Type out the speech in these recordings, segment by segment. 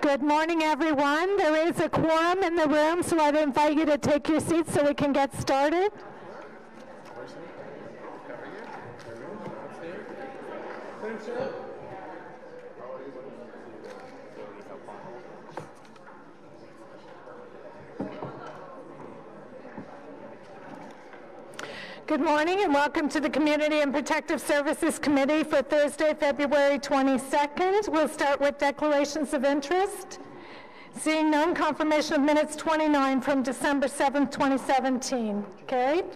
Good morning, everyone. There is a quorum in the room, so I'd invite you to take your seats so we can get started. Good morning and welcome to the Community and Protective Services Committee for Thursday, February 22nd. We'll start with declarations of interest. Seeing none, confirmation of minutes 29 from December 7th, 2017. Carried.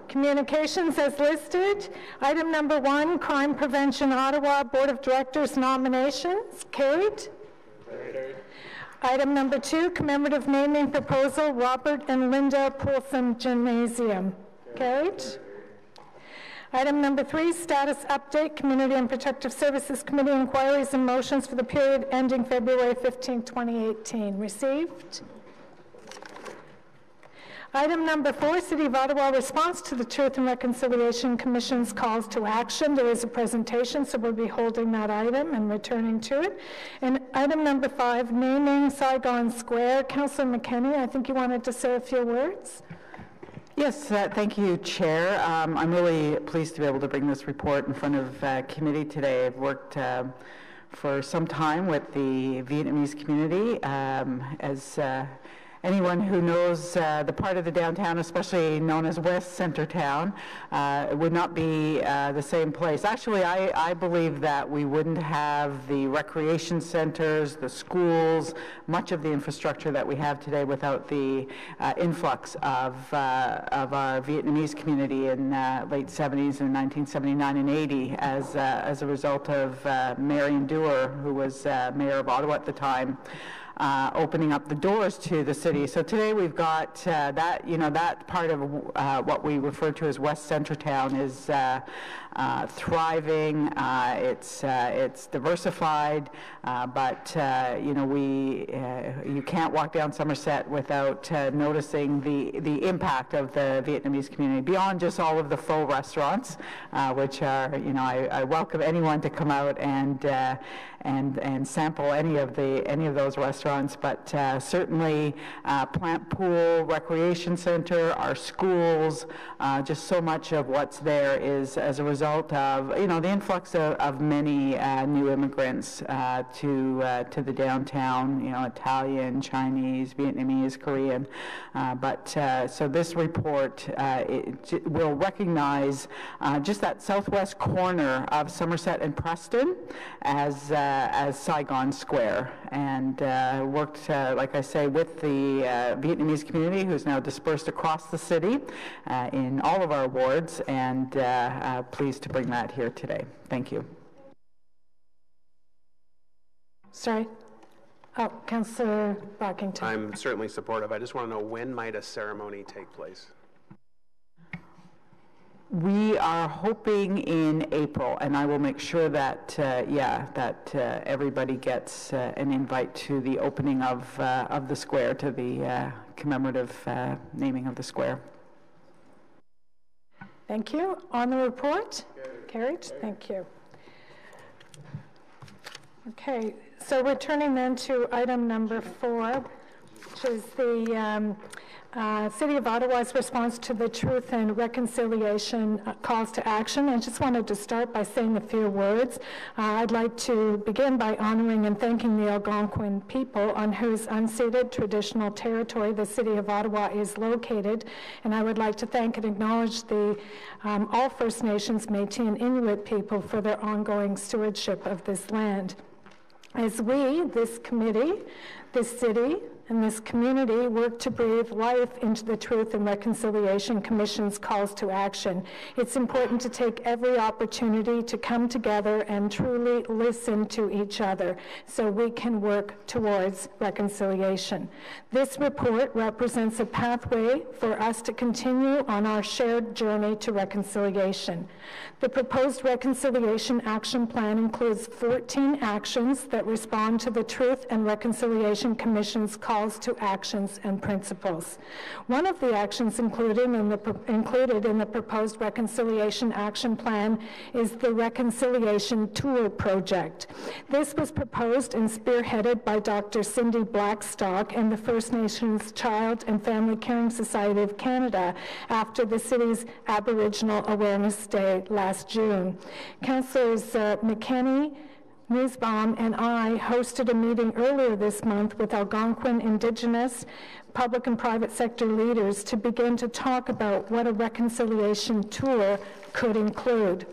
Communications as listed. Item number 1, Crime Prevention Ottawa Board of Directors nominations. Carried. Carried. Item number 2, commemorative naming proposal, Robert and Linda Poulsen Gymnasium. Carried. Item number 3, status update, Community and Protective Services Committee inquiries and motions for the period ending February 15, 2018. Received. Item number 4, City of Ottawa response to the Truth and Reconciliation Commission's calls to action. There is a presentation, so we'll be holding that item and returning to it. And item number 5, naming Saigon Square. Councillor McKenney, I think you wanted to say a few words. Yes, thank you, Chair. I'm really pleased to be able to bring this report in front of committee today. I've worked for some time with the Vietnamese community as anyone who knows the part of the downtown, especially known as West Centertown, it would not be the same place. Actually, I believe that we wouldn't have the recreation centers, the schools, much of the infrastructure that we have today without the influx of our Vietnamese community in late 70s and 1979 and 80 as a result of Marion Dewar, who was mayor of Ottawa at the time. Opening up the doors to the city. So today we've got that part of what we refer to as West Centertown is thriving. It's diversified, but you can't walk down Somerset without noticing the impact of the Vietnamese community beyond just all of the faux restaurants, which are I welcome anyone to come out and sample any of those restaurants, but certainly Plant Pool, Recreation Center, our schools, just so much of what's there is as a result of the influx of many new immigrants to the downtown, Italian, Chinese, Vietnamese, Korean, so this report it will recognize just that southwest corner of Somerset and Preston as Saigon Square, and worked, like I say, with the Vietnamese community, who's now dispersed across the city in all of our wards, and pleased to bring that here today. Thank you. Sorry. Oh, Councillor Brockington. I'm certainly supportive. I just want to know, when might a ceremony take place? We are hoping in April, and I will make sure that everybody gets an invite to the opening of the square, to the commemorative naming of the square. Thank you. On the report? Carried. Thank you. Okay, so we're turning then to item number 4, which is the City of Ottawa's response to the Truth and Reconciliation calls to action. I just wanted to start by saying a few words. I'd like to begin by honoring and thanking the Algonquin people on whose unceded traditional territory the City of Ottawa is located, and I would like to thank and acknowledge the all First Nations, Métis, and Inuit people for their ongoing stewardship of this land. As we, this committee, this city, and this community work to breathe life into the Truth and Reconciliation Commission's calls to action, it's important to take every opportunity to come together and truly listen to each other so we can work towards reconciliation. This report represents a pathway for us to continue on our shared journey to reconciliation. The proposed Reconciliation Action Plan includes 14 actions that respond to the Truth and Reconciliation Commission's call calls to actions and principles. One of the actions included in the proposed Reconciliation Action Plan is the Reconciliation Tour Project. This was proposed and spearheaded by Dr. Cindy Blackstock and the First Nations Child and Family Caring Society of Canada after the city's Aboriginal Awareness Day last June. Councillors McKenney, Nussbaum, and I hosted a meeting earlier this month with Algonquin Indigenous public and private sector leaders to begin to talk about what a reconciliation tour could include.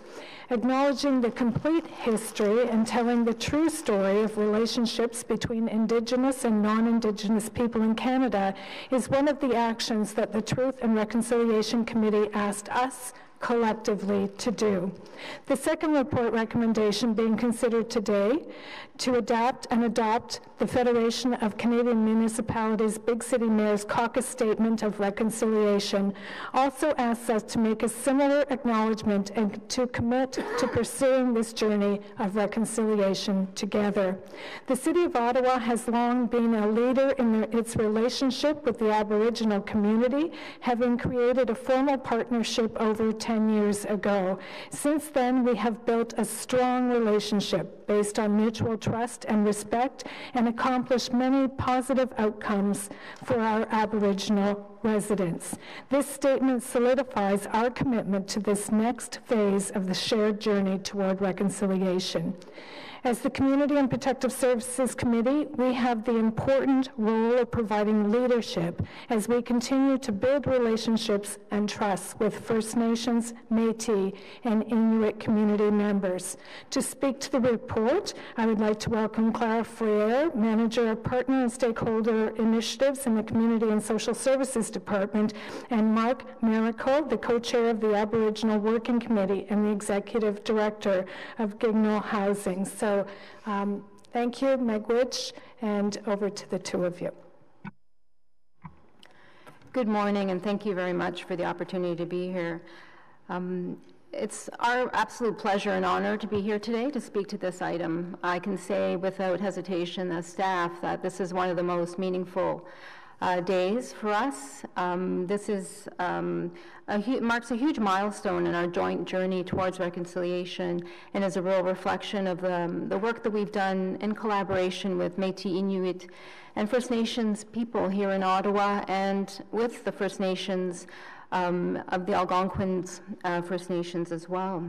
Acknowledging the complete history and telling the true story of relationships between Indigenous and non-Indigenous people in Canada is one of the actions that the Truth and Reconciliation Committee asked us collectively to do. The second report recommendation being considered today to adapt and adopt the Federation of Canadian Municipalities Big City Mayors Caucus Statement of Reconciliation also asks us to make a similar acknowledgement and to commit to pursuing this journey of reconciliation together. The City of Ottawa has long been a leader in its relationship with the Aboriginal community, having created a formal partnership over 10 years ago. Since then, we have built a strong relationship based on mutual trust and respect and accomplished many positive outcomes for our Aboriginal residents. This statement solidifies our commitment to this next phase of the shared journey toward reconciliation. As the Community and Protective Services Committee, we have the important role of providing leadership as we continue to build relationships and trust with First Nations, Métis, and Inuit community members. To speak to the report, I would like to welcome Clara Freire, Manager of Partner and Stakeholder Initiatives in the Community and Social Services Department, and Mark Miracle, the co-chair of the Aboriginal Working Committee and the Executive Director of Gignal Housing. So thank you, Megwitch, and over to the two of you. Good morning, and thank you very much for the opportunity to be here. It's our absolute pleasure and honor to be here today to speak to this item. I can say without hesitation as staff that this is one of the most meaningful days for us. This is marks a huge milestone in our joint journey towards reconciliation and is a real reflection of the work that we've done in collaboration with Métis, Inuit, and First Nations people here in Ottawa and with the First Nations of the Algonquin First Nations as well.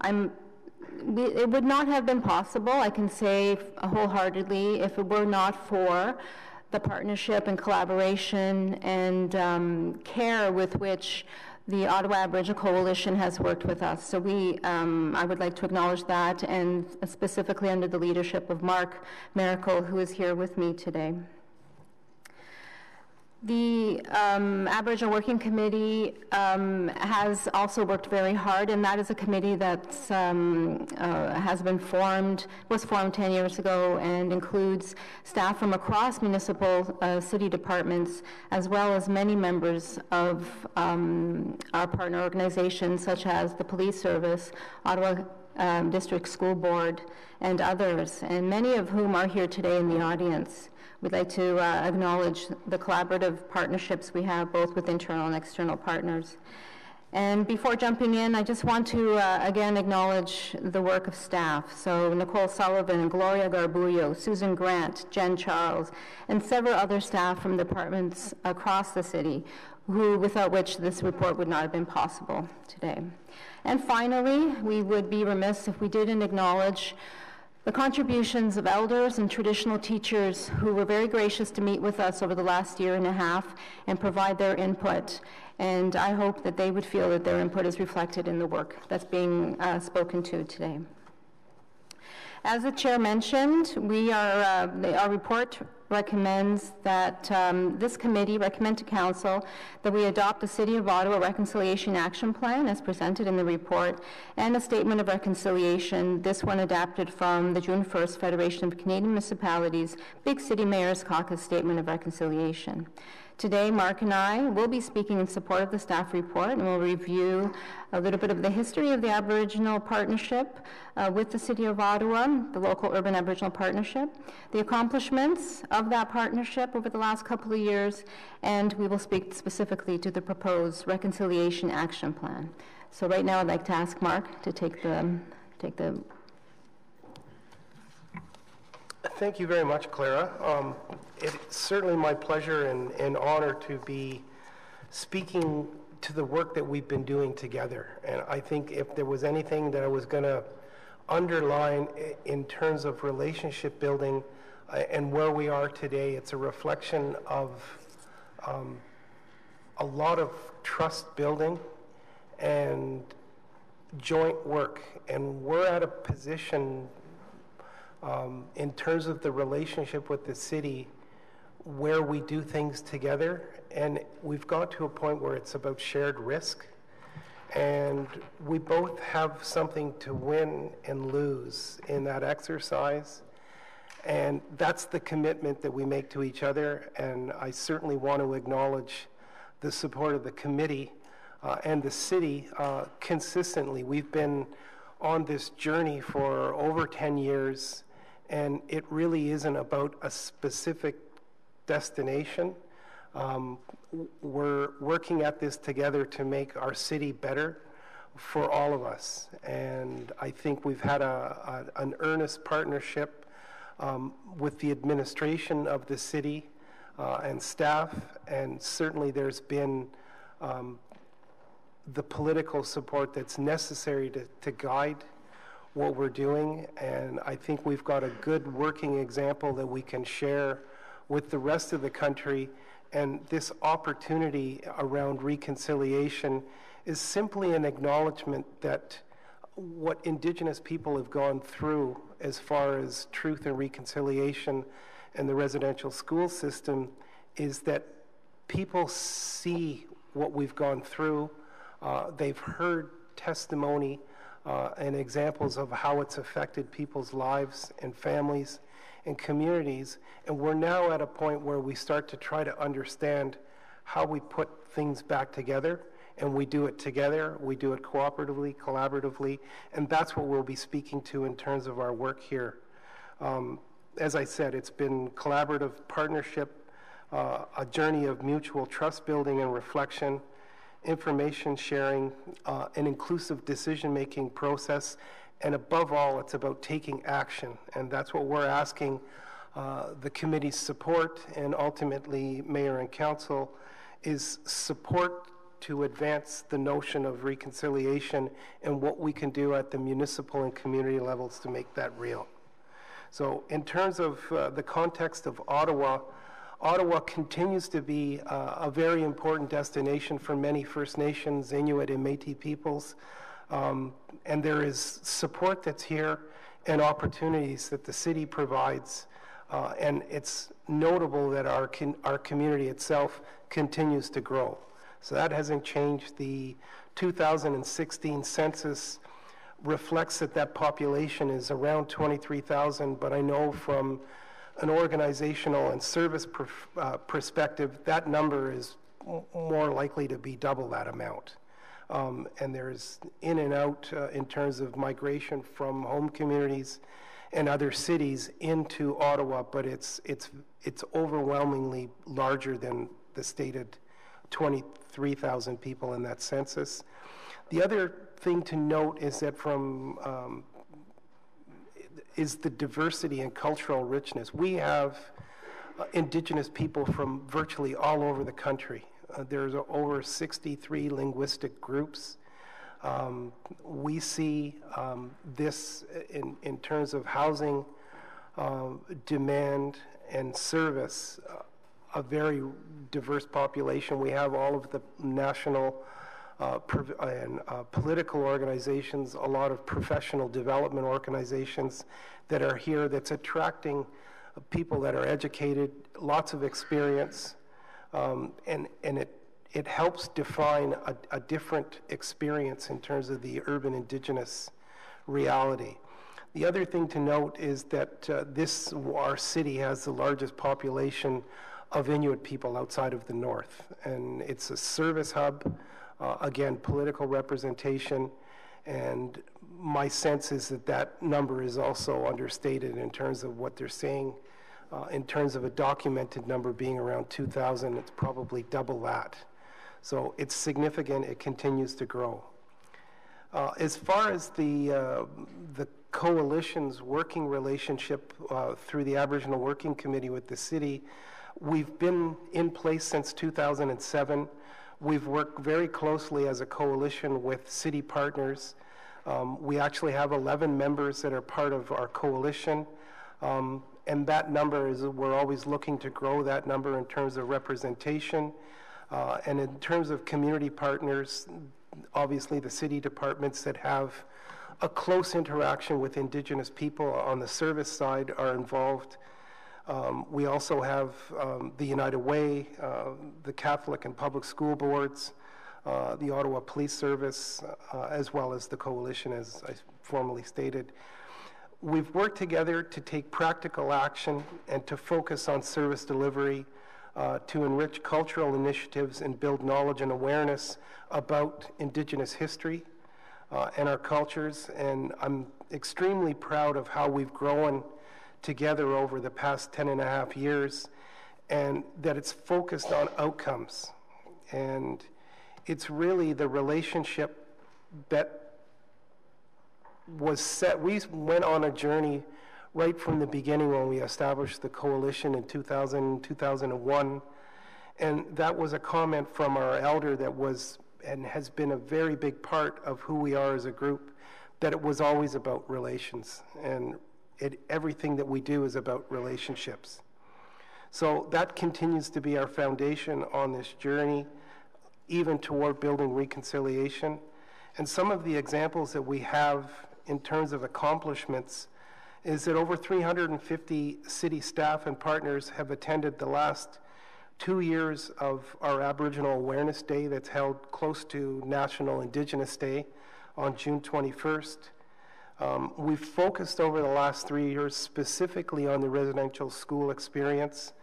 It would not have been possible, I can say wholeheartedly, if it were not for the partnership and collaboration and care with which the Ottawa Aboriginal Coalition has worked with us. So I would like to acknowledge that, and specifically under the leadership of Mark Miracle, who is here with me today. The Aboriginal Working Committee has also worked very hard, and that is a committee that was formed 10 years ago and includes staff from across municipal city departments, as well as many members of our partner organizations, such as the Police Service, Ottawa District School Board, and others, and many of whom are here today in the audience. We'd like to acknowledge the collaborative partnerships we have both with internal and external partners. And before jumping in, I just want to again acknowledge the work of staff. So Nicole Sullivan and Gloria Garbullo, Susan Grant, Jen Charles, and several other staff from departments across the city, without which this report would not have been possible today. And finally, we would be remiss if we didn't acknowledge the contributions of elders and traditional teachers who were very gracious to meet with us over the last year and a half and provide their input. And I hope that they would feel that their input is reflected in the work that's being spoken to today. As the chair mentioned, our report recommends that this committee recommend to council that we adopt the City of Ottawa Reconciliation Action Plan as presented in the report and a statement of reconciliation, this one adapted from the June 1st Federation of Canadian Municipalities Big City Mayors Caucus Statement of Reconciliation. Today, Mark and I will be speaking in support of the staff report, and we'll review a little bit of the history of the Aboriginal Partnership with the City of Ottawa, the local urban Aboriginal Partnership, the accomplishments of of that partnership over the last couple of years, and we will speak specifically to the proposed Reconciliation Action Plan. So right now I'd like to ask Mark to take the Thank you very much, Clara. It's certainly my pleasure and honor to be speaking to the work that we've been doing together. And I think if there was anything that I was going to underline in terms of relationship building and where we are today, it's a reflection of a lot of trust building and joint work. And we're at a position in terms of the relationship with the city where we do things together, and we've got to a point where it's about shared risk, and we both have something to win and lose in that exercise, and that's the commitment that we make to each other. And I certainly want to acknowledge the support of the committee and the city consistently. We've been on this journey for over 10 years, and it really isn't about a specific destination. We're working at this together to make our city better for all of us. And I think we've had an earnest partnership with the administration of the city and staff, and certainly there's been the political support that's necessary to guide what we're doing. And I think we've got a good working example that we can share with the rest of the country. And this opportunity around reconciliation is simply an acknowledgement that what Indigenous people have gone through as far as truth and reconciliation and the residential school system is that people see what we've gone through. They've heard testimony and examples of how it's affected people's lives and families and communities. And we're now at a point where we start to try to understand how we put things back together, and we do it together, we do it cooperatively, collaboratively, and that's what we'll be speaking to in terms of our work here. As I said, it's been collaborative partnership, a journey of mutual trust building and reflection, information sharing, an inclusive decision-making process, and above all, it's about taking action. And that's what we're asking the committee's support, and ultimately Mayor and Council, is support to advance the notion of reconciliation and what we can do at the municipal and community levels to make that real. So in terms of the context of Ottawa, Ottawa continues to be a very important destination for many First Nations, Inuit, and Métis peoples. And there is support that's here and opportunities that the city provides. And it's notable that our community itself continues to grow. So that hasn't changed. The 2016 census reflects that population is around 23,000, but I know from an organizational and service perspective, that number is more likely to be double that amount. And there's in and out in terms of migration from home communities and other cities into Ottawa, but it's overwhelmingly larger than the stated 23,000 people in that census. The other thing to note is that is the diversity and cultural richness. We have Indigenous people from virtually all over the country. There's over 63 linguistic groups. We see this in terms of housing, demand, and service, a very diverse population. We have all of the national and political organizations, a lot of professional development organizations that are here that's attracting people that are educated, lots of experience, and it helps define a different experience in terms of the urban Indigenous reality. The other thing to note is that our city has the largest population of Inuit people outside of the north, and it's a service hub, again, political representation, and my sense is that number is also understated in terms of what they're saying In terms of a documented number being around 2,000, it's probably double that. So it's significant, it continues to grow. As far as the coalition's working relationship through the Aboriginal Working Committee with the city, we've been in place since 2007. We've worked very closely as a coalition with city partners. We actually have 11 members that are part of our coalition. And that number is, we're always looking to grow that number in terms of representation. And in terms of community partners, obviously the city departments that have a close interaction with Indigenous people on the service side are involved. We also have the United Way, the Catholic and public school boards, the Ottawa Police Service, as well as the coalition, as I formally stated. We've worked together to take practical action and to focus on service delivery, to enrich cultural initiatives and build knowledge and awareness about Indigenous history and our cultures. And I'm extremely proud of how we've grown together over the past 10.5 years, and that it's focused on outcomes. And it's really the relationship that was set. We went on a journey right from the beginning when we established the coalition in 2001. And that was a comment from our elder that was and has been a very big part of who we are as a group, that it was always about relations. And everything that we do is about relationships. So that continues to be our foundation on this journey, even toward building reconciliation. And some of the examples that we have in terms of accomplishments is that over 350 city staff and partners have attended the last 2 years of our Aboriginal Awareness Day that's held close to National Indigenous Day on June 21st. We've focused over the last 3 years specifically on the residential school experience.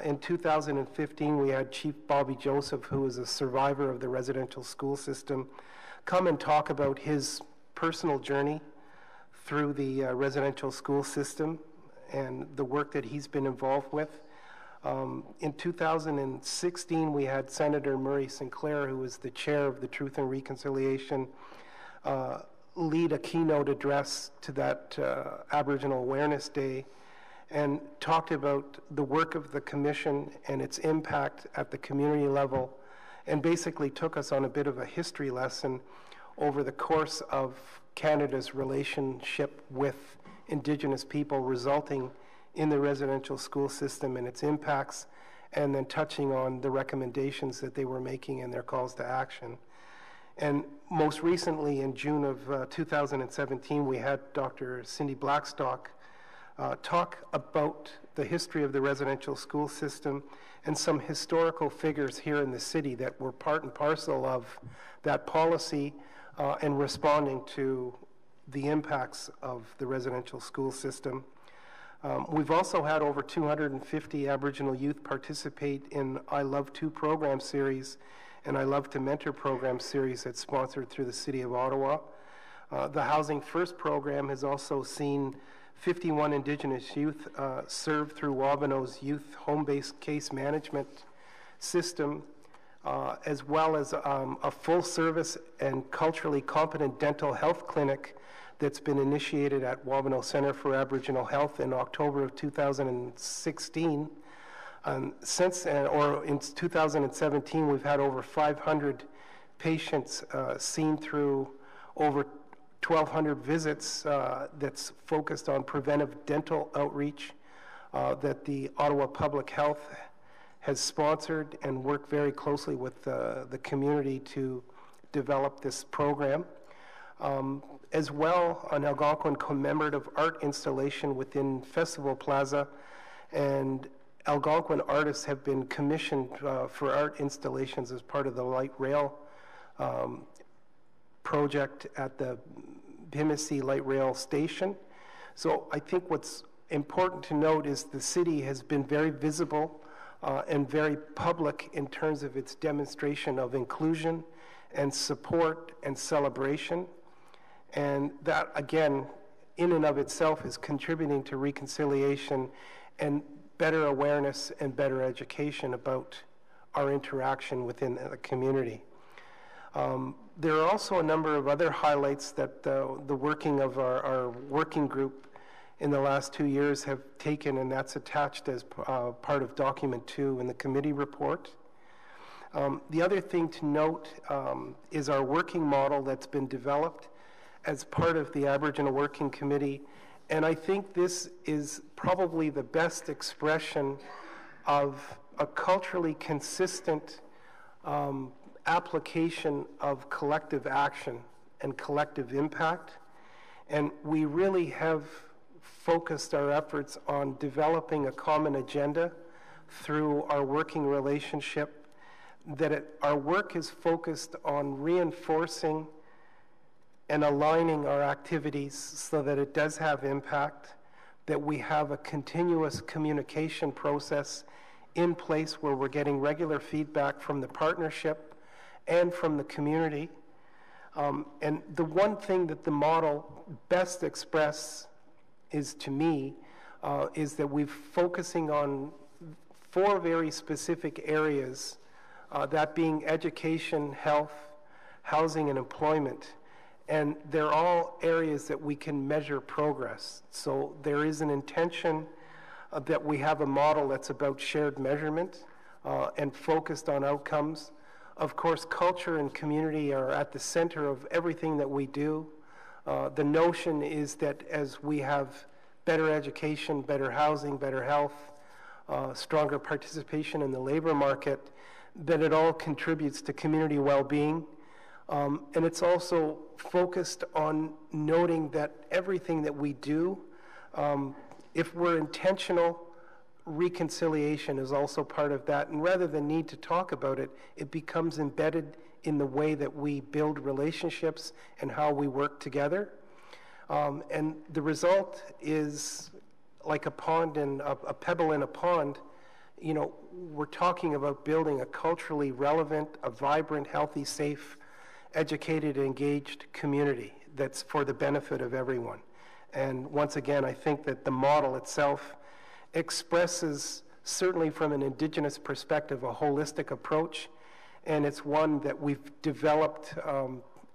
In 2015, we had Chief Bobby Joseph, who is a survivor of the residential school system, come and talk about his personal journey through the residential school system and the work that he's been involved with. In 2016, we had Senator Murray Sinclair, who was the chair of the Truth and Reconciliation, lead a keynote address to that Aboriginal Awareness Day and talked about the work of the commission and its impact at the community level, and basically took us on a bit of a history lesson over the course of Canada's relationship with Indigenous people, resulting in the residential school system and its impacts, and then touching on the recommendations that they were making and their calls to action. And most recently, in June of 2017, we had Dr. Cindy Blackstock talk about the history of the residential school system and some historical figures here in the city that were part and parcel of that policy and responding to the impacts of the residential school system. We've also had over 250 Aboriginal youth participate in I Love To program series and I Love To Mentor program series that's sponsored through the City of Ottawa. The Housing First program has also seen 51 Indigenous youth served through Wabano's youth home-based case management system, as well as a full-service and culturally competent dental health clinic that's been initiated at Wabano Centre for Aboriginal Health in October of 2016. Since, or in 2017, we've had over 500 patients seen through over 1,200 visits that's focused on preventive dental outreach that the Ottawa Public Health has sponsored and worked very closely with the community to develop this program. As well, an Algonquin commemorative art installation within Festival Plaza, and Algonquin artists have been commissioned for art installations as part of the light rail project at the Bimisi Light Rail Station. So I think what's important to note is the city has been very visible and very public in terms of its demonstration of inclusion and support and celebration. And that, again, in and of itself is contributing to reconciliation and better awareness and better education about our interaction within the community. There are also a number of other highlights that the working of our working group in the last 2 years have taken, and that's attached as part of document 2 in the committee report. The other thing to note is our working model that's been developed as part of the Aboriginal Working Committee, and I think this is probably the best expression of a culturally consistent application of collective action and collective impact. And we really have focused our efforts on developing a common agenda through our working relationship, that our work is focused on reinforcing and aligning our activities so that it does have impact, that we have a continuous communication process in place where we're getting regular feedback from the partnership and from the community. And the one thing that the model best expresses is, to me, is that we're focusing on 4 very specific areas, that being education, health, housing, and employment. And they're all areas that we can measure progress. So there is an intention that we have a model that's about shared measurement and focused on outcomes. Of course, culture and community are at the center of everything that we do. The notion is that as we have better education, better housing, better health, stronger participation in the labor market, that it all contributes to community well-being. And it's also focused on noting that everything that we do, if we're intentional, reconciliation is also part of that. And rather than need to talk about it, it becomes embedded in the way that we build relationships and how we work together. And the result is like a pond and a pebble in a pond. You know, we're talking about building a culturally relevant, a vibrant, healthy, safe, educated, engaged community that's for the benefit of everyone. And once again, I think that the model itself expresses, certainly from an Indigenous perspective, a holistic approach, and it's one that we've developed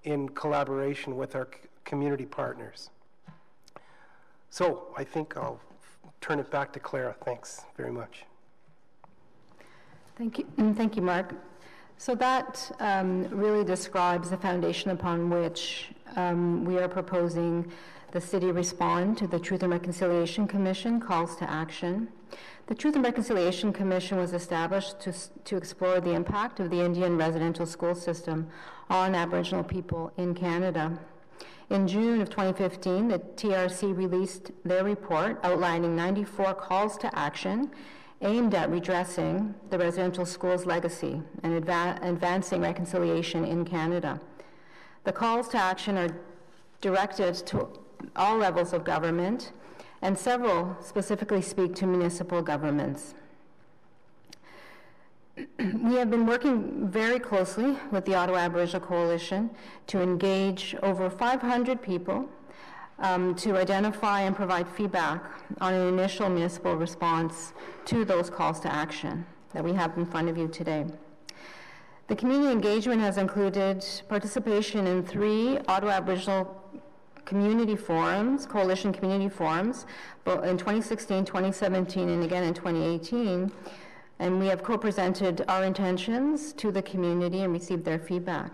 in collaboration with our community partners. So I think I'll turn it back to Clara. Thanks very much. Thank you, Mark. So that really describes the foundation upon which we are proposing the city respond to the Truth and Reconciliation Commission calls to action. The Truth and Reconciliation Commission was established to explore the impact of the Indian residential school system on Aboriginal people in Canada. In June of 2015, the TRC released their report outlining 94 calls to action aimed at redressing the residential school's legacy and advancing reconciliation in Canada. The calls to action are directed to all levels of government, and several specifically speak to municipal governments. We have been working very closely with the Ottawa Aboriginal Coalition to engage over 500 people to identify and provide feedback on an initial municipal response to those calls to action that we have in front of you today. The community engagement has included participation in 3 Ottawa Aboriginal community forums, coalition community forums, both in 2016, 2017, and again in 2018. And we have co-presented our intentions to the community and received their feedback.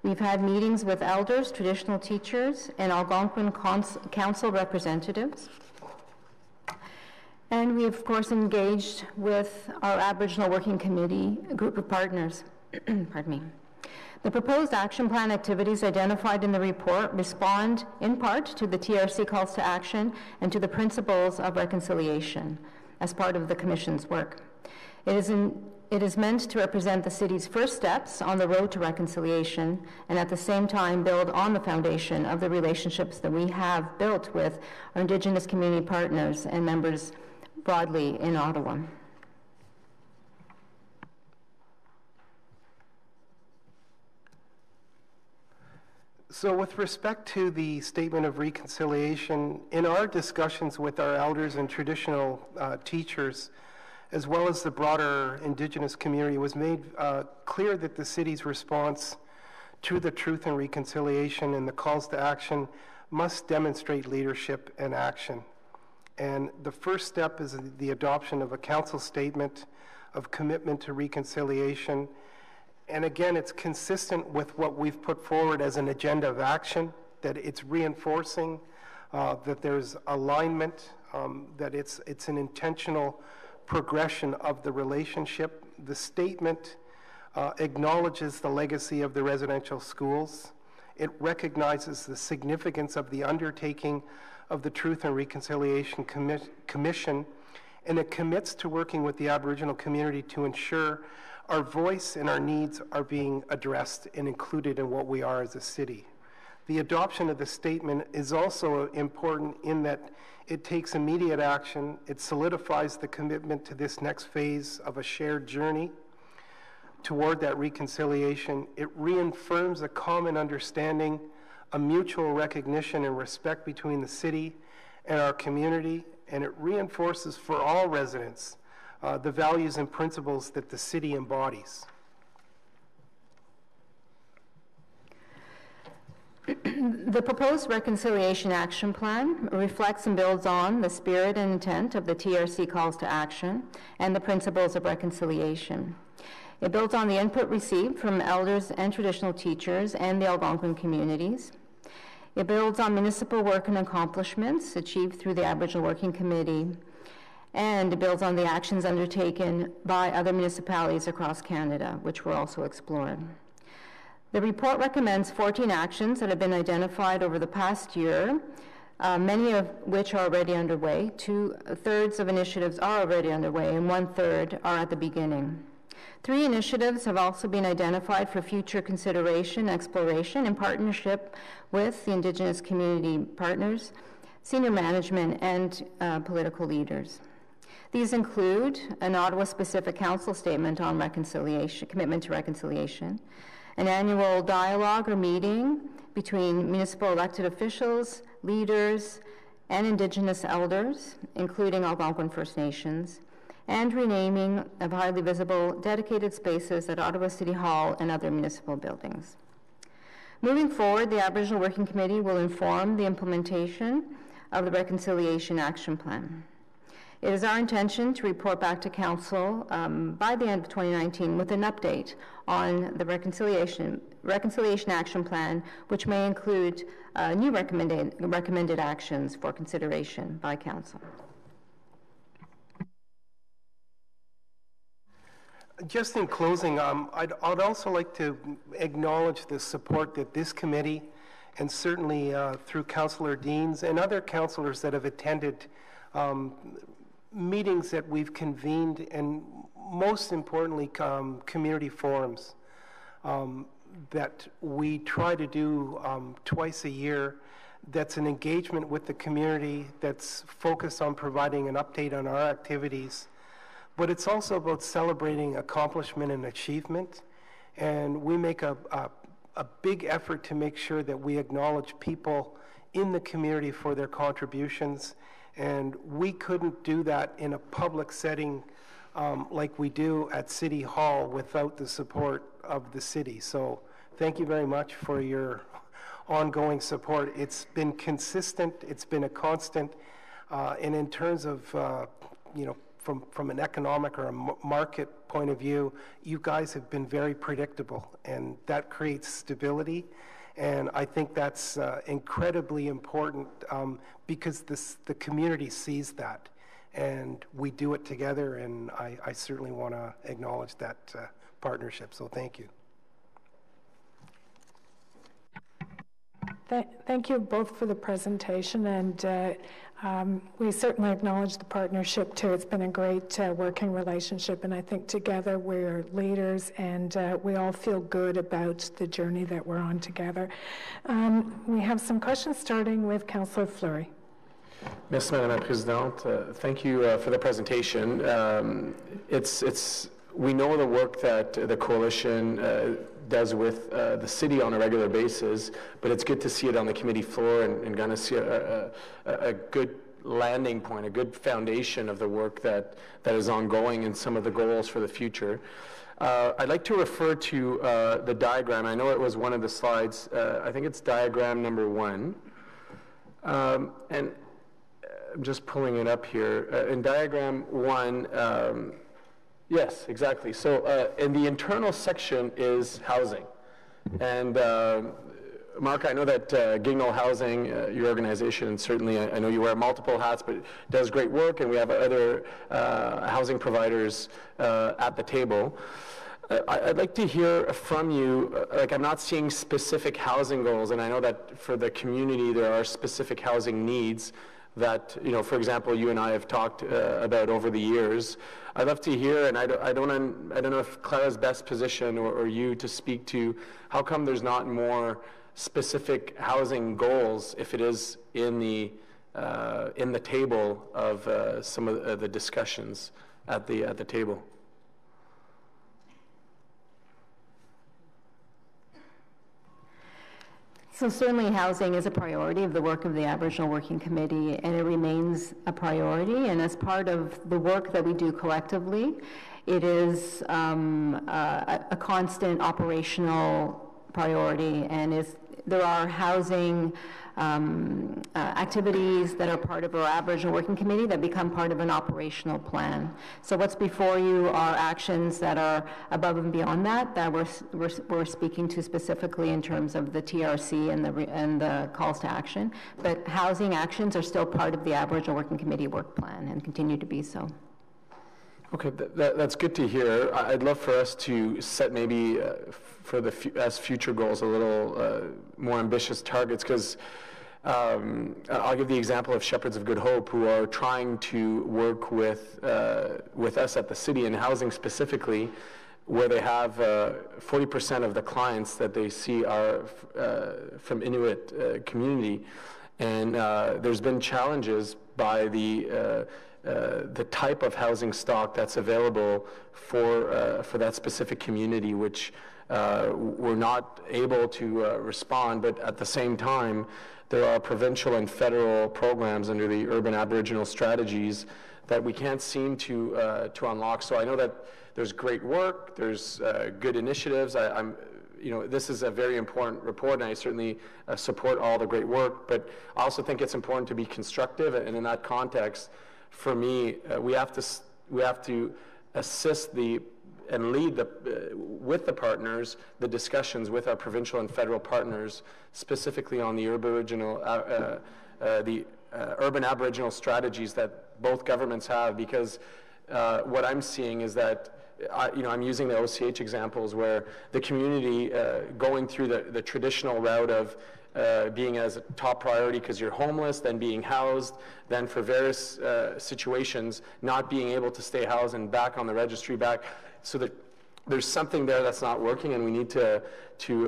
We've had meetings with elders, traditional teachers, and Algonquin Council representatives. And we, of course, engaged with our Aboriginal Working Committee group of partners. Pardon me. The proposed action plan activities identified in the report respond in part to the TRC calls to action and to the principles of reconciliation as part of the Commission's work. It is meant to represent the city's first steps on the road to reconciliation and at the same time build on the foundation of the relationships that we have built with our Indigenous community partners and members broadly in Ottawa. So with respect to the Statement of Reconciliation, in our discussions with our elders and traditional teachers, as well as the broader Indigenous community, it was made clear that the city's response to the Truth and Reconciliation and the calls to action must demonstrate leadership and action. And the first step is the adoption of a council statement of commitment to reconciliation. And again, it's consistent with what we've put forward as an agenda of action, that it's reinforcing, that there's alignment, that it's an intentional progression of the relationship. The statement acknowledges the legacy of the residential schools. It recognizes the significance of the undertaking of the Truth and Reconciliation Commission, and it commits to working with the Aboriginal community to ensure our voice and our needs are being addressed and included in what we are as a city. The adoption of the statement is also important in that it takes immediate action. It solidifies the commitment to this next phase of a shared journey toward that reconciliation. It reaffirms a common understanding, a mutual recognition and respect between the city and our community, and it reinforces for all residents the values and principles that the city embodies. The proposed Reconciliation Action Plan reflects and builds on the spirit and intent of the TRC calls to action and the principles of reconciliation. It builds on the input received from elders and traditional teachers and the Algonquin communities. It builds on municipal work and accomplishments achieved through the Aboriginal Working Committee, and it builds on the actions undertaken by other municipalities across Canada, which were also explored. The report recommends 14 actions that have been identified over the past year, many of which are already underway. 2/3 of initiatives are already underway, and 1/3 are at the beginning. 3 initiatives have also been identified for future consideration and exploration in partnership with the Indigenous community partners, senior management, and political leaders. These include an Ottawa-specific council statement on reconciliation, commitment to reconciliation, an annual dialogue or meeting between municipal elected officials, leaders, and Indigenous elders, including Algonquin First Nations, and renaming of highly visible dedicated spaces at Ottawa City Hall and other municipal buildings. Moving forward, the Aboriginal Working Committee will inform the implementation of the Reconciliation Action Plan. It is our intention to report back to Council by the end of 2019 with an update on the Reconciliation Action Plan, which may include new recommended actions for consideration by Council. Just in closing, I'd also like to acknowledge the support that this committee, and certainly through Councillor Deans and other councillors that have attended meetings that we've convened, and most importantly, community forums that we try to do twice a year. That's an engagement with the community that's focused on providing an update on our activities. But it's also about celebrating accomplishment and achievement. And we make a big effort to make sure that we acknowledge people in the community for their contributions. And we couldn't do that in a public setting like we do at City Hall without the support of the city. So thank you very much for your ongoing support. It's been consistent, it's been a constant, and in terms of, from an economic or a market point of view, you guys have been very predictable, and that creates stability. And I think that's incredibly important because the community sees that, and we do it together, and I certainly want to acknowledge that partnership, so thank you. Thank you both for the presentation, and we certainly acknowledge the partnership too. It's been a great working relationship, and I think together we're leaders, and we all feel good about the journey that we're on together. We have some questions, starting with Councillor Fleury. Merci, Madame la Présidente. Thank you for the presentation. We know the work that the coalition does with the city on a regular basis, but it's good to see it on the committee floor and kind of see a good landing point, a good foundation of the work that is ongoing and some of the goals for the future. I'd like to refer to the diagram. I know it was one of the slides. I think it's diagram number 1. And I'm just pulling it up here. In diagram 1, yes, exactly. So in the internal section is housing. And Mark, I know that Gignall Housing, your organization, and certainly I know you wear multiple hats, but does great work, and we have other housing providers at the table. I'd like to hear from you, like I'm not seeing specific housing goals, and I know that for the community there are specific housing needs that, you know, for example, you and I have talked about over the years. I'd love to hear, and I don't know if Clara's best position or you to speak to how come there's not more specific housing goals if it is in the table of some of the discussions at the table. So certainly housing is a priority of the work of the Aboriginal Working Committee, and it remains a priority. And as part of the work that we do collectively, it is a constant operational priority, and there are housing activities that are part of our Aboriginal Working Committee that become part of an operational plan. So what's before you are actions that are above and beyond that we're speaking to specifically in terms of the TRC and the calls to action. But housing actions are still part of the Aboriginal Working Committee work plan and continue to be so. Okay, that's good to hear. I'd love for us to set maybe as future goals a little more ambitious targets, because I'll give the example of Shepherds of Good Hope, who are trying to work with us at the city in housing specifically, where they have 40% of the clients that they see are from Inuit community, and there's been challenges by the type of housing stock that's available for that specific community, which we're not able to respond, but at the same time, there are provincial and federal programs under the urban Aboriginal strategies that we can't seem to unlock. So I know that there's great work, there's good initiatives. This is a very important report, and I certainly support all the great work, but I also think it's important to be constructive, and in that context, for me, we have to assist and lead with the partners, the discussions with our provincial and federal partners, specifically on the urban Aboriginal strategies that both governments have, because what I'm seeing is that I'm using the OCH examples where the community going through the traditional route of being as a top priority because you're homeless, then being housed, then for various situations not being able to stay housed and back on the registry back. So that there's something there that's not working, and we need to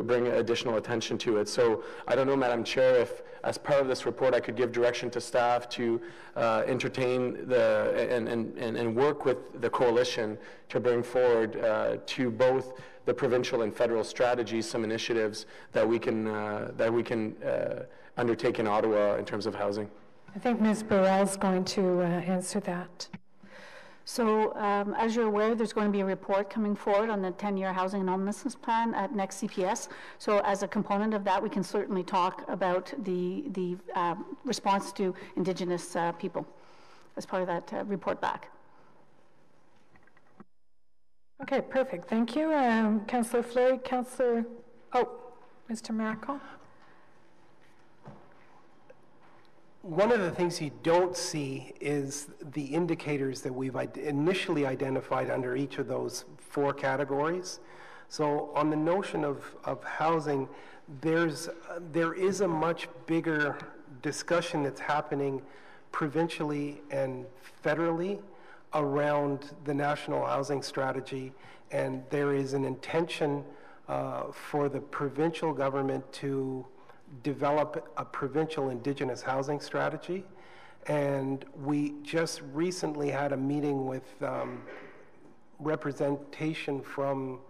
bring additional attention to it. So I don't know, Madam Chair, if as part of this report I could give direction to staff to entertain and work with the coalition to bring forward to both the provincial and federal strategies some initiatives that we can undertake in Ottawa in terms of housing. I think Ms. Burrell's going to answer that. So as you're aware, there's going to be a report coming forward on the 10-year housing and homelessness plan at next CPS. So as a component of that, we can certainly talk about the response to Indigenous people as part of that report back. Okay, perfect. Thank you. Councillor Fleury, Mr. Miracle. One of the things you don't see is the indicators that we've initially identified under each of those 4 categories. So on the notion of housing, there is a much bigger discussion that's happening provincially and federally around the national housing strategy, and there is an intention for the provincial government to develop a provincial Indigenous housing strategy. And we just recently had a meeting with representation from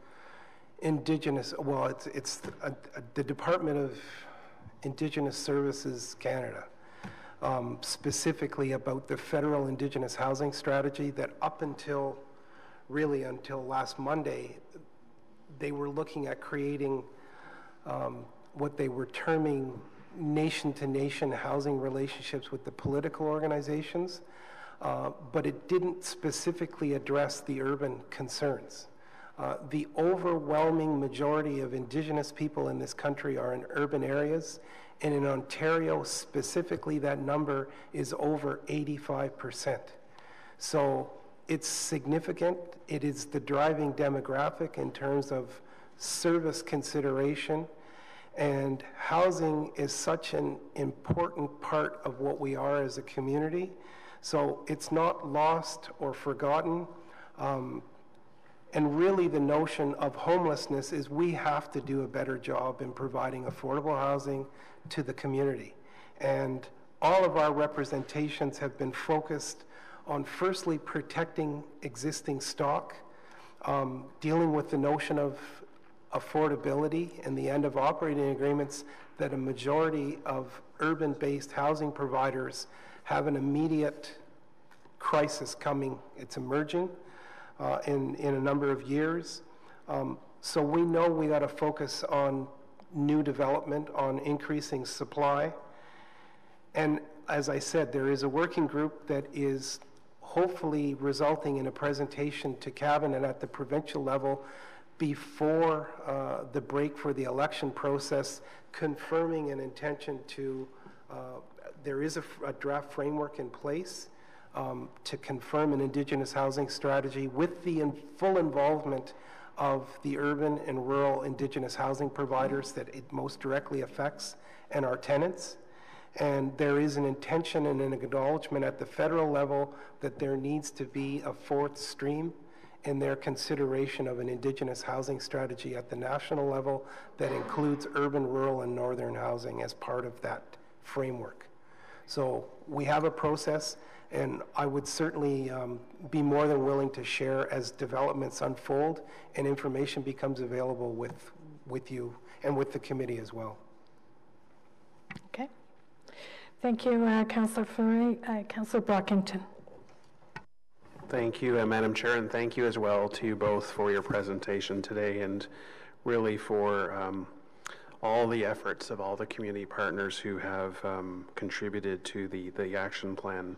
Indigenous, well, it's the Department of Indigenous Services Canada, specifically about the federal Indigenous housing strategy that up until last Monday, they were looking at creating what they were terming nation-to-nation housing relationships with the political organizations, but it didn't specifically address the urban concerns. The overwhelming majority of Indigenous people in this country are in urban areas, and in Ontario specifically, that number is over 85%. So it's significant. It is the driving demographic in terms of service consideration, and housing is such an important part of what we are as a community. So it's not lost or forgotten. And really the notion of homelessness is we have to do a better job in providing affordable housing to the community. And all of our representations have been focused on firstly protecting existing stock, dealing with the notion of affordability and the end of operating agreements that a majority of urban-based housing providers have an immediate crisis coming. It's emerging in a number of years. So we know we got to focus on new development, on increasing supply. And as I said, there is a working group that is hopefully resulting in a presentation to Cabinet at the provincial level before the break for the election process, confirming an intention to, there is a draft framework in place to confirm an Indigenous housing strategy with the full involvement of the urban and rural Indigenous housing providers that it most directly affects and our tenants. And there is an intention and an acknowledgement at the federal level that there needs to be a fourth stream in their consideration of an Indigenous housing strategy at the national level that includes urban, rural, and northern housing as part of that framework. So we have a process, and I would certainly be more than willing to share as developments unfold and information becomes available with you and with the committee as well. Okay. Thank you, Councillor Fleury. Councillor Brockington. Thank you, Madam Chair, and thank you as well to you both for your presentation today and really for all the efforts of all the community partners who have contributed to the action plan.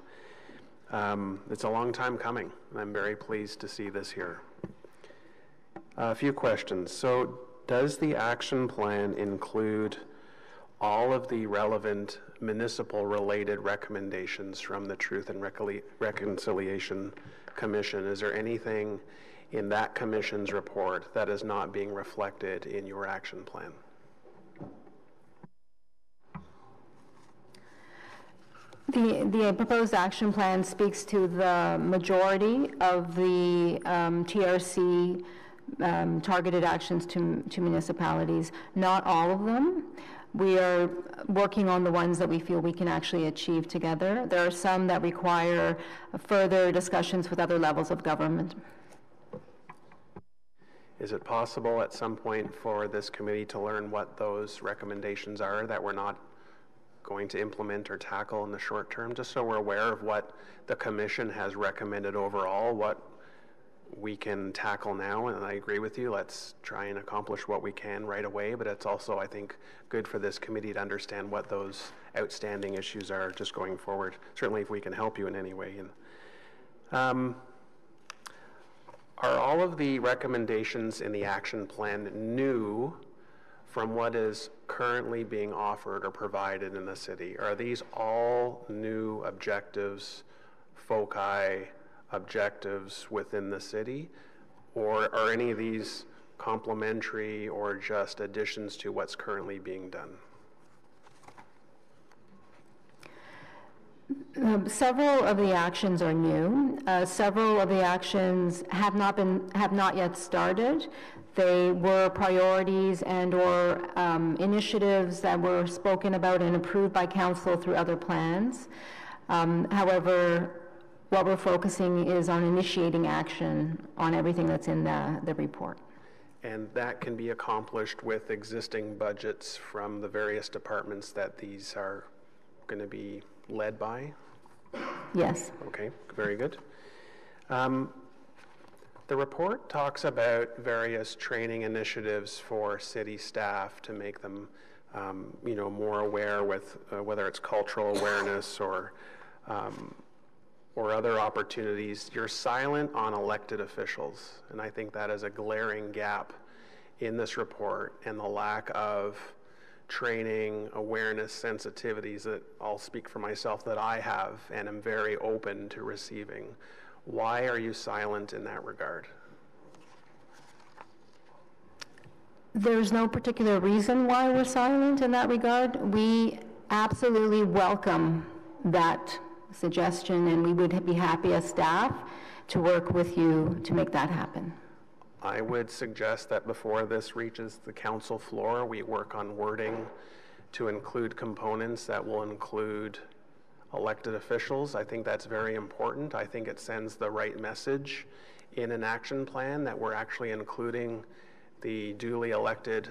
It's a long time coming, and I'm very pleased to see this here. A few questions. So does the action plan include all of the relevant municipal related recommendations from the Truth and Reconciliation Commission? Is there anything in that commission's report that is not being reflected in your action plan? The proposed action plan speaks to the majority of the TRC targeted actions to municipalities, not all of them. We are working on the ones that we feel we can actually achieve together. There are some that require further discussions with other levels of government. Is it possible at some point for this committee to learn what those recommendations are that we're not going to implement or tackle in the short term, just so we're aware of what the commission has recommended overall, what we can tackle now? And I agree with you, let's try and accomplish what we can right away, but it's also, I think, good for this committee to understand what those outstanding issues are just going forward, certainly if we can help you in any way. And are all of the recommendations in the action plan new from what is currently being offered or provided in the city? Are these all new objectives, foci, objectives within the city, or are any of these complementary or just additions to what's currently being done? Several of the actions are new. Several of the actions have not yet started. They were priorities and/or initiatives that were spoken about and approved by council through other plans. However, what we're focusing is on initiating action on everything that's in the report. And that can be accomplished with existing budgets from the various departments that these are going to be led by? Yes. Okay, very good. The report talks about various training initiatives for city staff to make them, more aware with whether it's cultural awareness or other opportunities. You're silent on elected officials, and I think that is a glaring gap in this report, and the lack of training, awareness, sensitivities that I'll speak for myself that I have and am very open to receiving. Why are you silent in that regard? There's no particular reason why we're silent in that regard. We absolutely welcome that suggestion, and we would be happy as staff to work with you to make that happen. I would suggest that before this reaches the council floor, we work on wording to include components that will include elected officials. I think that's very important. I think it sends the right message in an action plan that we're actually including the duly elected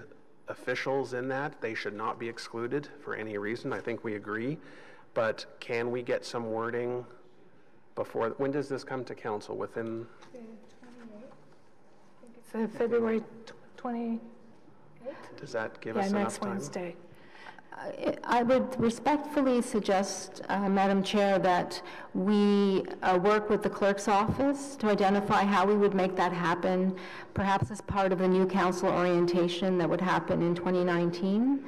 officials in that. They should not be excluded for any reason. I think we agree. But can we get some wording before, when does this come to council? Within? It's February 28th? Does that give us enough next time? Wednesday. I would respectfully suggest, Madam Chair, that we work with the clerk's office to identify how we would make that happen, perhaps as part of the new council orientation that would happen in 2019.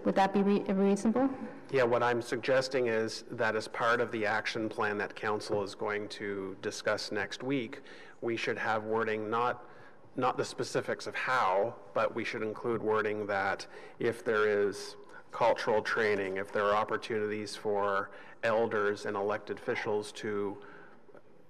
Would that be reasonable? Yeah, what I'm suggesting is that as part of the action plan that council is going to discuss next week, we should have wording, not the specifics of how, but we should include wording that if there is cultural training, if there are opportunities for elders and elected officials to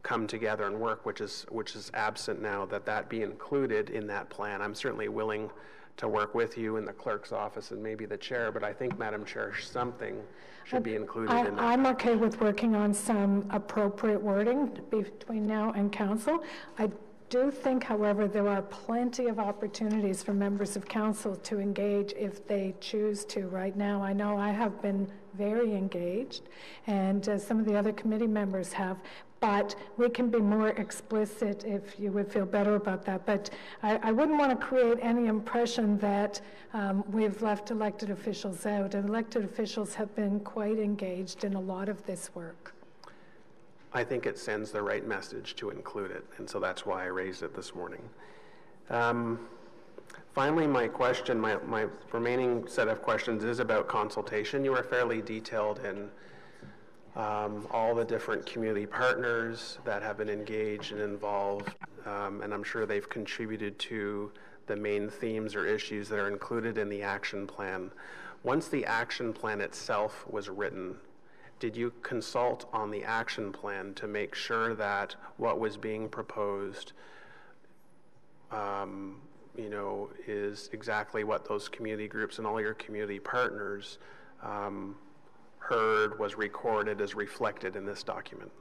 come together and work, which is absent now, that be included in that plan. I'm certainly willing to work with you in the clerk's office and maybe the chair, but I think, Madam Chair, something should be included in that. I'm okay with working on some appropriate wording between now and council. I do think, however, there are plenty of opportunities for members of council to engage if they choose to. Right now, I know I have been very engaged, and some of the other committee members have, but we can be more explicit if you would feel better about that. But I wouldn't want to create any impression that we've left elected officials out, and elected officials have been quite engaged in a lot of this work. I think it sends the right message to include it, and so that's why I raised it this morning. Finally, my question, my remaining set of questions is about consultation. You were fairly detailed in all the different community partners that have been engaged and involved, and I'm sure they've contributed to the main themes or issues that are included in the action plan. Once the action plan itself was written, did you consult on the action plan to make sure that what was being proposed, is exactly what those community groups and all your community partners heard, was recorded, is reflected in this document?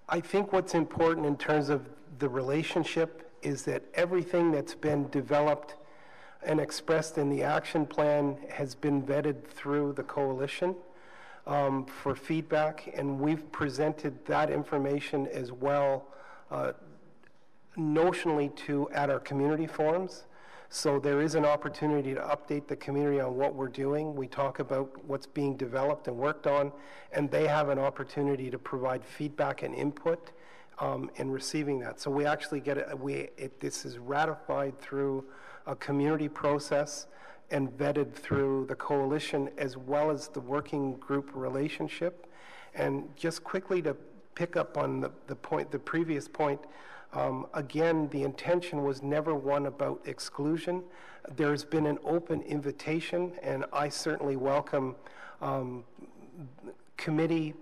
I think what's important in terms of the relationship is that everything that's been developed and expressed in the action plan has been vetted through the coalition for feedback, and we've presented that information as well notionally at our community forums. So there is an opportunity to update the community on what we're doing. We talk about what's being developed and worked on, and they have an opportunity to provide feedback and input in receiving that. So we actually get this is ratified through a community process and vetted through the coalition as well as the working group relationship. And just quickly to pick up on the previous point, again, the intention was never one about exclusion. There's been an open invitation, and I certainly welcome committee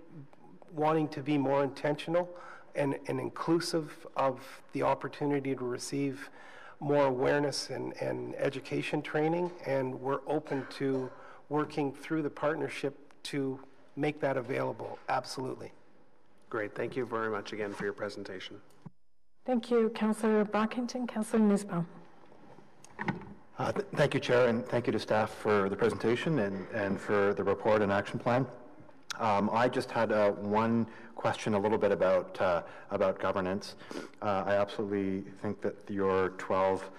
wanting to be more intentional and inclusive of the opportunity to receive more awareness and education training, and we're open to working through the partnership to make that available, absolutely. Great. Thank you very much again for your presentation. Thank you, Councillor Brockington. Councillor Nussbaum. Thank you, Chair, and thank you to staff for the presentation and for the report and action plan. I just had one question a little bit about governance. I absolutely think that your 12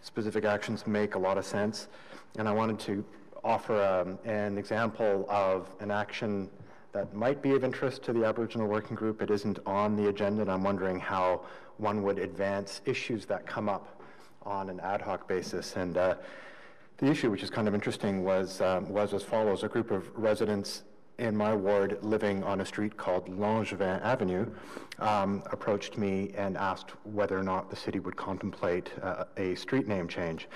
specific actions make a lot of sense, and I wanted to offer an example of an action that might be of interest to the Aboriginal Working Group. It isn't on the agenda, and I'm wondering how one would advance issues that come up on an ad hoc basis. And the issue, which is kind of interesting, was as follows. A group of residents in my ward living on a street called Langevin Avenue approached me and asked whether or not the city would contemplate a street name change.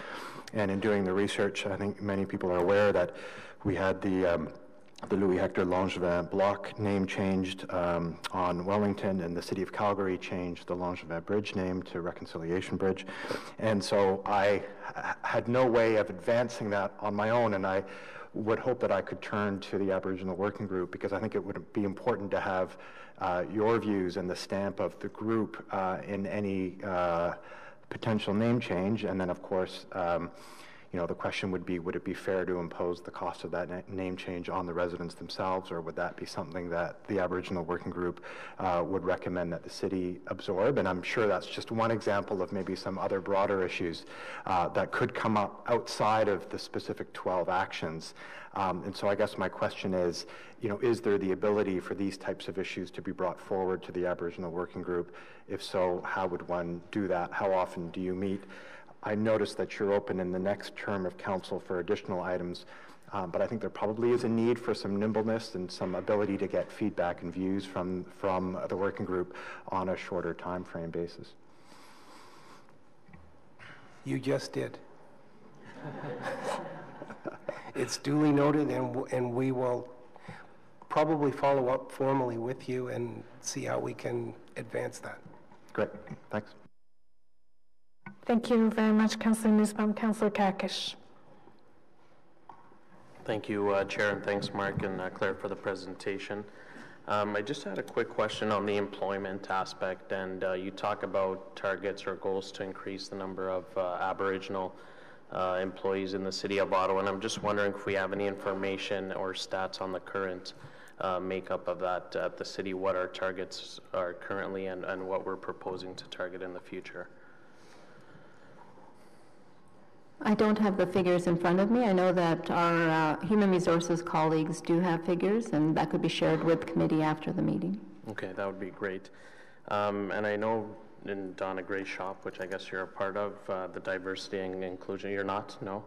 And in doing the research, I think many people are aware that we had the Louis Hector Langevin block name changed on Wellington, and the City of Calgary changed the Langevin Bridge name to Reconciliation Bridge. And so I had no way of advancing that on my own, and I would hope that I could turn to the Aboriginal Working Group, because I think it would be important to have your views and the stamp of the group in any potential name change. And then, of course, the question would be, would it be fair to impose the cost of that name change on the residents themselves, or would that be something that the Aboriginal Working Group would recommend that the city absorb? And I'm sure that's just one example of maybe some other broader issues that could come up outside of the specific 12 actions. And so I guess my question is, is there the ability for these types of issues to be brought forward to the Aboriginal Working Group? If so, how would one do that? How often do you meet? I noticed that you're open in the next term of council for additional items, but I think there probably is a need for some nimbleness and some ability to get feedback and views from the working group on a shorter time frame basis. You just did. It's duly noted, and we will probably follow up formally with you and see how we can advance that. Great, thanks. Thank you very much, Councillor Nussbaum. Councillor Kakish. Thank you, Chair, and thanks, Mark and Claire, for the presentation. I just had a quick question on the employment aspect, and you talk about targets or goals to increase the number of Aboriginal employees in the City of Ottawa, and I'm just wondering if we have any information or stats on the current makeup of that at the city, what our targets are currently and what we're proposing to target in the future. I don't have the figures in front of me. I know that our Human Resources colleagues do have figures, and that could be shared with the committee after the meeting. Okay, that would be great. And I know in Donna Gray's shop, which I guess you're a part of, the diversity and inclusion, you're not? No?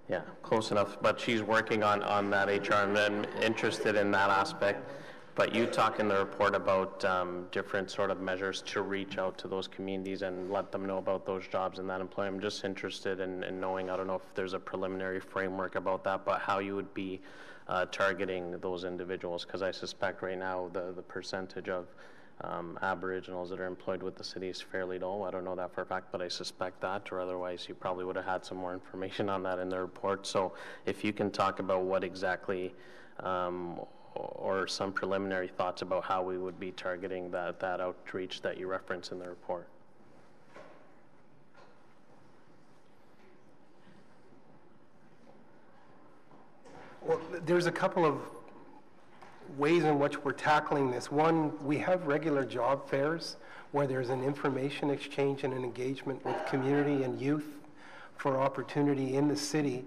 Yeah, close enough. But she's working on that HR, and I'm interested in that aspect. But you talk in the report about different sort of measures to reach out to those communities and let them know about those jobs and that employment. I'm just interested in knowing, I don't know if there's a preliminary framework about that, but how you would be targeting those individuals, because I suspect right now the percentage of Aboriginals that are employed with the city is fairly low. I don't know that for a fact, but I suspect that, or otherwise you probably would have had some more information on that in the report. So if you can talk about what exactly or some preliminary thoughts about how we would be targeting that outreach that you reference in the report. Well, there's a couple of ways in which we're tackling this. One, we have regular job fairs where there's an information exchange and an engagement with community and youth for opportunity in the city.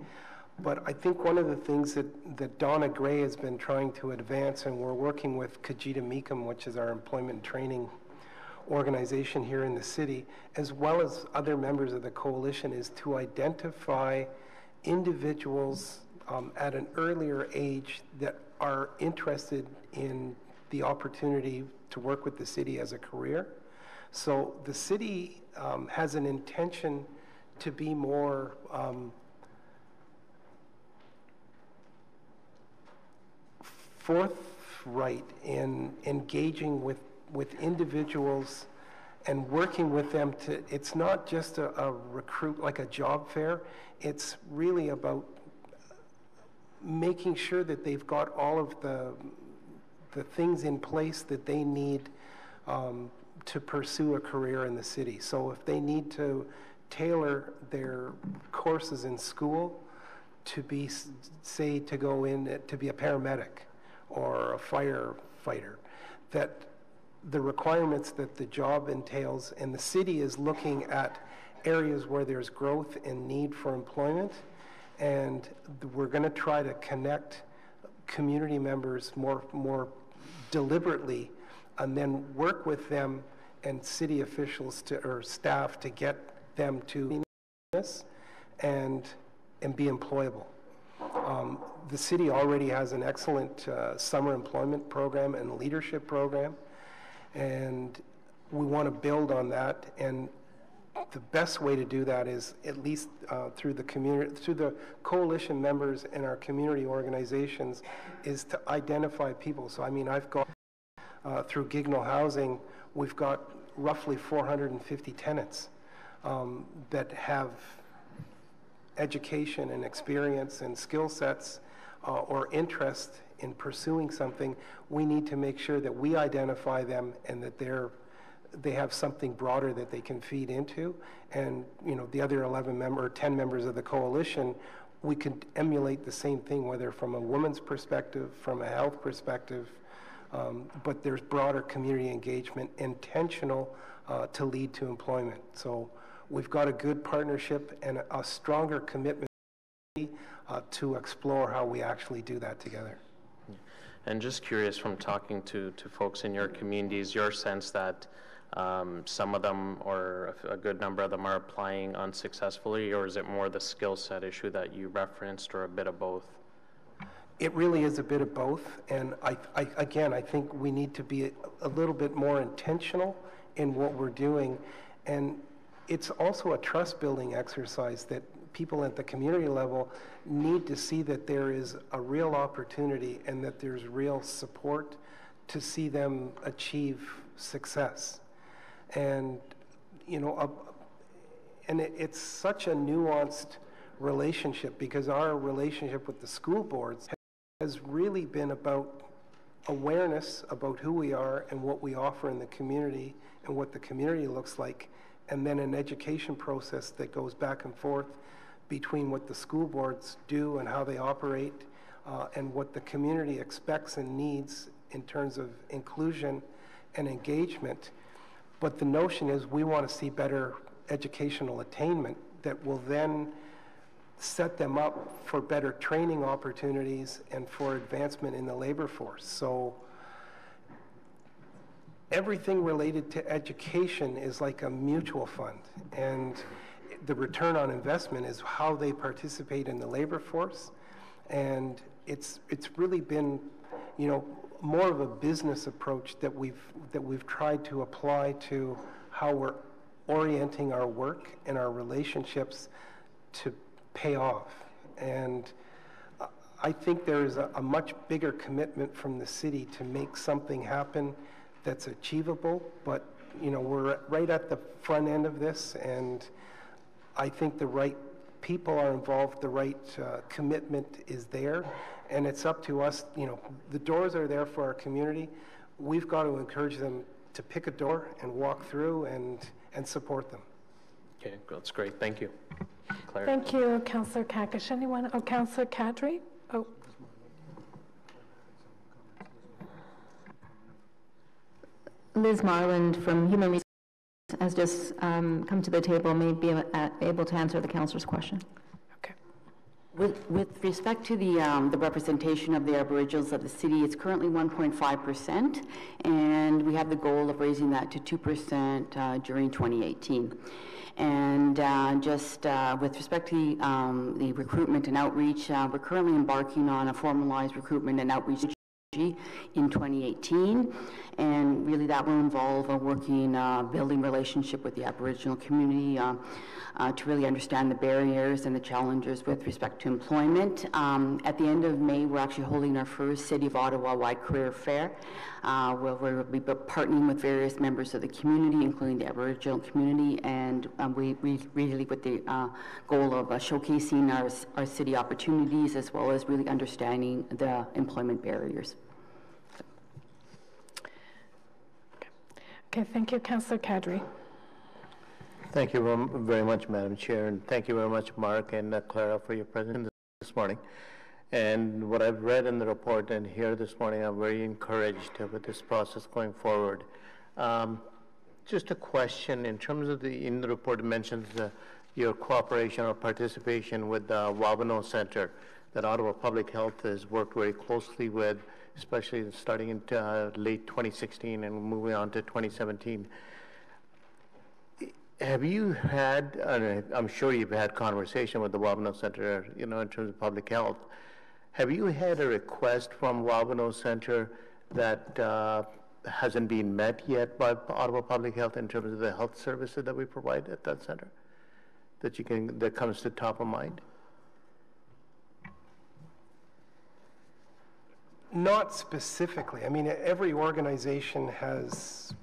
But I think one of the things that Donna Gray has been trying to advance, and we're working with Kajita Meekum, which is our employment training organization here in the city, as well as other members of the coalition, is to identify individuals at an earlier age that are interested in the opportunity to work with the city as a career. So the city has an intention to be more forthright in engaging with individuals and working with them to, it's not just a recruit, like a job fair, it's really about making sure that they've got all of the things in place that they need to pursue a career in the city. So if they need to tailor their courses in school to be, say, to go in to be a paramedic or a firefighter, that the requirements that the job entails, and the city is looking at areas where there's growth and need for employment, and we're going to try to connect community members more deliberately, and then work with them and city officials or staff to get them to this and be employable. The city already has an excellent summer employment program and leadership program, and we want to build on that. And the best way to do that is at least through the community, through the coalition members and our community organizations, is to identify people. So I mean, I've got through Gignal Housing, we've got roughly 450 tenants that have education and experience and skill sets or interest in pursuing something. We need to make sure that we identify them and that they have something broader that they can feed into. And you know, the other 10 members of the coalition, we can emulate the same thing, whether from a woman's perspective, from a health perspective, but there's broader community engagement, intentional to lead to employment. So we've got a good partnership and a stronger commitment to explore how we actually do that together. And just curious, from talking to folks in your communities, your sense that some of them, or a good number of them, are applying unsuccessfully, or is it more the skill set issue that you referenced, or a bit of both? It really is a bit of both, and again, I think we need to be a little bit more intentional in what we're doing, and it's also a trust-building exercise that people at the community level need to see that there is a real opportunity and that there's real support to see them achieve success. And, you know, it's such a nuanced relationship, because our relationship with the school boards has really been about awareness about who we are and what we offer in the community and what the community looks like, and then an education process that goes back and forth between what the school boards do and how they operate, and what the community expects and needs in terms of inclusion and engagement. But the notion is we want to see better educational attainment that will then set them up for better training opportunities and for advancement in the labor force. So everything related to education is like a mutual fund, and the return on investment is how they participate in the labor force. And it's really been, you know, more of a business approach that we've tried to apply to how we're orienting our work and our relationships to pay off. And I think there is a much bigger commitment from the city to make something happen that's achievable, but you know, we're right at the front end of this, and I think the right people are involved, the right commitment is there, and it's up to us. You know, the doors are there for our community. We've got to encourage them to pick a door and walk through and support them. Okay, that's great. Thank you. Claire. Thank you, Councillor Kakish. Anyone? Oh, Councillor Kadri? Oh. Liz Marland from Human Resources has just come to the table, may be able to answer the councillor's question. Okay. With respect to the representation of the Aboriginals of the city, it's currently 1.5%, and we have the goal of raising that to 2% during 2018. And just with respect to the recruitment and outreach, we're currently embarking on a formalized recruitment and outreach in 2018, and really that will involve a working, building relationship with the Aboriginal community to really understand the barriers and the challenges with respect to employment. At the end of May, we're actually holding our first City of Ottawa-wide career fair, where we'll be partnering with various members of the community, including the Aboriginal community, and we really with the goal of showcasing our city opportunities, as well as really understanding the employment barriers. Okay, thank you, Councillor Kadri. Thank you very much, Madam Chair, and thank you very much, Mark and Clara, for your presence this morning. And what I've read in the report and here this morning, I'm very encouraged with this process going forward. Just a question in terms of in the report it mentions your cooperation or participation with the Wabano Center that Ottawa Public Health has worked very closely with, especially starting in late 2016 and moving on to 2017. Have you had, I'm sure you've had conversation with the Wabano Center, in terms of public health. Have you had a request from Wabano Center that hasn't been met yet by Ottawa Public Health in terms of the health services that we provide at that center? That comes to top of mind? Not specifically. I mean, every organization has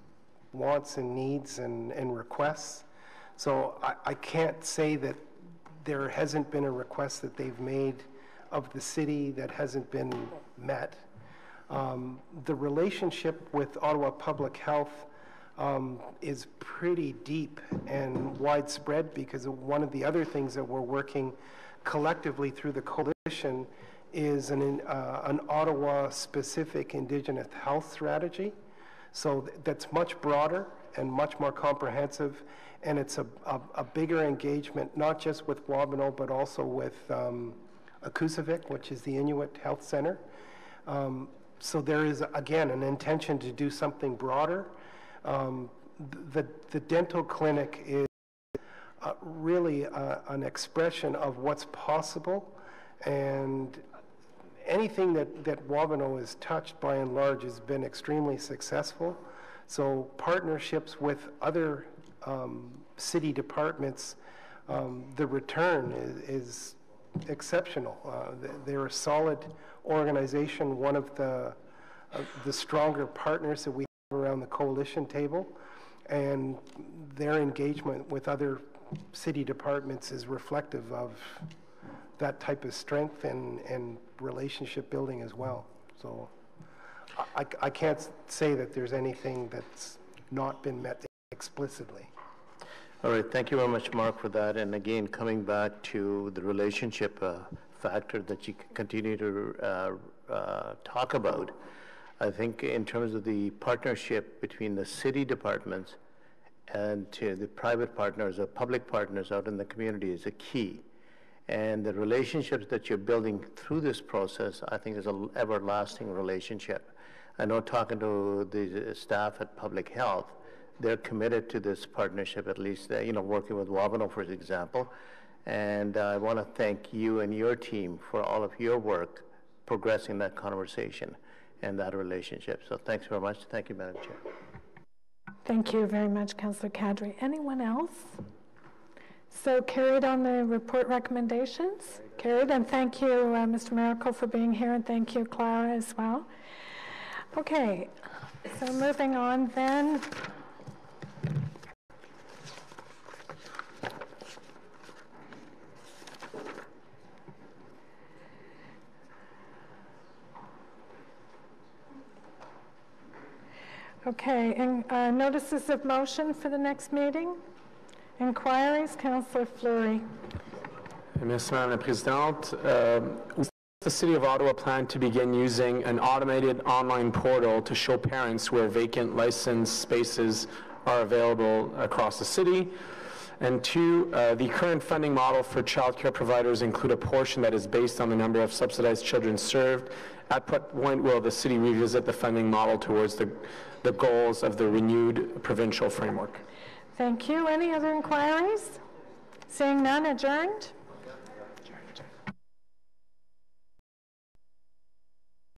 wants and needs and requests. So I can't say that there hasn't been a request that they've made of the city that hasn't been met. The relationship with Ottawa Public Health is pretty deep and widespread, because one of the other things that we're working collectively through the coalition is an Ottawa-specific Indigenous health strategy. So that's much broader and much more comprehensive, and it's a bigger engagement, not just with Wabano, but also with Akusavik, which is the Inuit Health Center. So there is, again, an intention to do something broader. The dental clinic is really an expression of what's possible, and anything that Wabano has touched, by and large, has been extremely successful. So partnerships with other city departments, the return is exceptional. They're a solid organization, one of the stronger partners that we have around the coalition table, and their engagement with other city departments is reflective of that type of strength and relationship building as well. So I can't say that there's anything that's not been met explicitly. All right, thank you very much, Mark, for that. And again, coming back to the relationship factor that you continue to talk about, I think in terms of the partnership between the city departments and the private partners or public partners out in the community is a key. And the relationships that you're building through this process, I think, is an everlasting relationship. I know, talking to the staff at Public Health, they're committed to this partnership, at least, working with Wabano, for example. And I want to thank you and your team for all of your work progressing that conversation and that relationship. So thanks very much. Thank you, Madam Chair. Thank you very much, Councillor Kadri. Anyone else? So carried on the report recommendations? Carried, and thank you, Mr. Miracle, for being here, and thank you, Clara, as well. Okay, so moving on then. Okay, and notices of motion for the next meeting? Inquiries, Councillor Fleury. Merci, Madame la Présidente. The City of Ottawa plan to begin using an automated online portal to show parents where vacant licensed spaces are available across the city. And two, the current funding model for childcare providers include a portion that is based on the number of subsidized children served. At what point will the city revisit the funding model towards the goals of the renewed provincial framework? Thank you. Any other inquiries? Seeing none, adjourned.